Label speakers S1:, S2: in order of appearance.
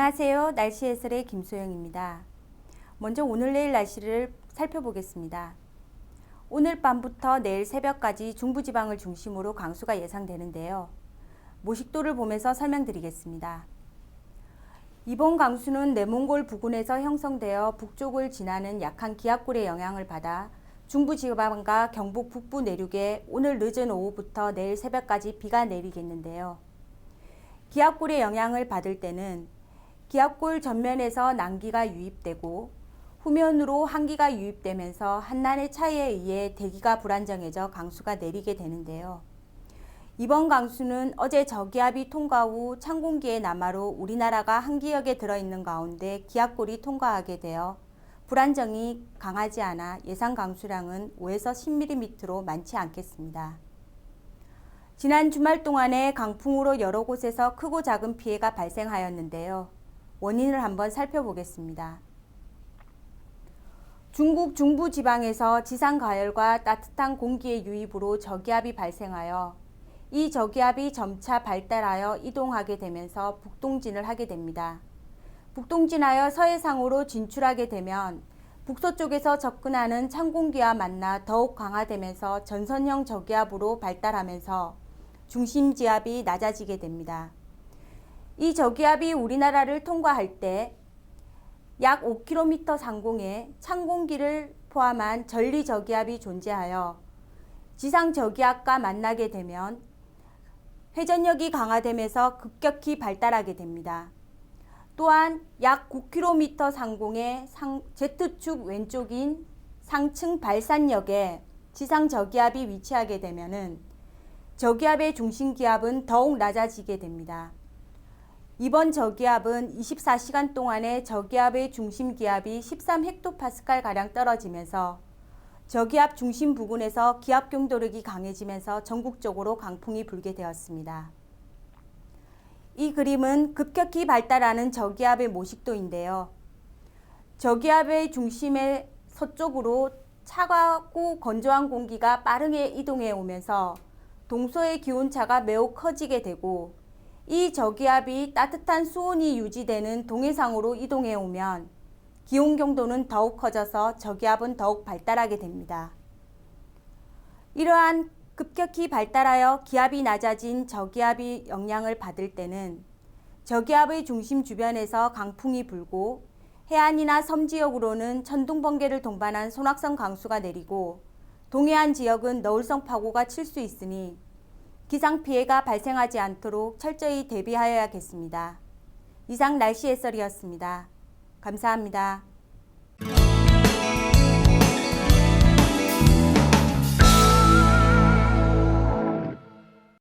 S1: 안녕하세요. 날씨 해설의 김소영입니다. 먼저 오늘 내일 날씨를 살펴보겠습니다. 오늘 밤부터 내일 새벽까지 중부지방을 중심으로 강수가 예상되는데요. 모식도를 보면서 설명드리겠습니다. 이번 강수는 내몽골 부근에서 형성되어 북쪽을 지나는 약한 기압골의 영향을 받아 중부지방과 경북 북부 내륙에 오늘 늦은 오후부터 내일 새벽까지 비가 내리겠는데요. 기압골의 영향을 받을 때는 기압골 전면에서 난기가 유입되고 후면으로 한기가 유입되면서 한난의 차이에 의해 대기가 불안정해져 강수가 내리게 되는데요. 이번 강수는 어제 저기압이 통과 후 찬 공기의 남하로 우리나라가 한기역에 들어있는 가운데 기압골이 통과하게 되어 불안정이 강하지 않아 예상 강수량은 5에서 10mm로 많지 않겠습니다. 지난 주말 동안에 강풍으로 여러 곳에서 크고 작은 피해가 발생하였는데요. 원인을 한번 살펴보겠습니다. 중국 중부 지방에서 지상가열과 따뜻한 공기의 유입으로 저기압이 발생하여 이 저기압이 점차 발달하여 이동하게 되면서 북동진을 하게 됩니다. 북동진하여 서해상으로 진출하게 되면 북서쪽에서 접근하는 찬 공기와 만나 더욱 강화되면서 전선형 저기압으로 발달하면서 중심지압이 낮아지게 됩니다. 이 저기압이 우리나라를 통과할 때 약 5km 상공에 찬 공기를 포함한 전리 저기압이 존재하여 지상 저기압과 만나게 되면 회전력이 강화되면서 급격히 발달하게 됩니다. 또한 약 9km 상공의 Z축 왼쪽인 상층 발산역에 지상 저기압이 위치하게 되면은 저기압의 중심 기압은 더욱 낮아지게 됩니다. 이번 저기압은 24시간 동안에 저기압의 중심 기압이 13헥토파스칼가량 떨어지면서 저기압 중심 부근에서 기압 경도력이 강해지면서 전국적으로 강풍이 불게 되었습니다. 이 그림은 급격히 발달하는 저기압의 모식도인데요. 저기압의 중심의 서쪽으로 차갑고 건조한 공기가 빠르게 이동해 오면서 동서의 기온차가 매우 커지게 되고 이 저기압이 따뜻한 수온이 유지되는 동해상으로 이동해 오면 기온 경도는 더욱 커져서 저기압은 더욱 발달하게 됩니다. 이러한 급격히 발달하여 기압이 낮아진 저기압이 영향을 받을 때는 저기압의 중심 주변에서 강풍이 불고 해안이나 섬 지역으로는 천둥 번개를 동반한 소낙성 강수가 내리고 동해안 지역은 너울성 파고가 칠 수 있으니 기상 피해가 발생하지 않도록 철저히 대비하여야겠습니다. 이상 날씨 해설이었습니다. 감사합니다.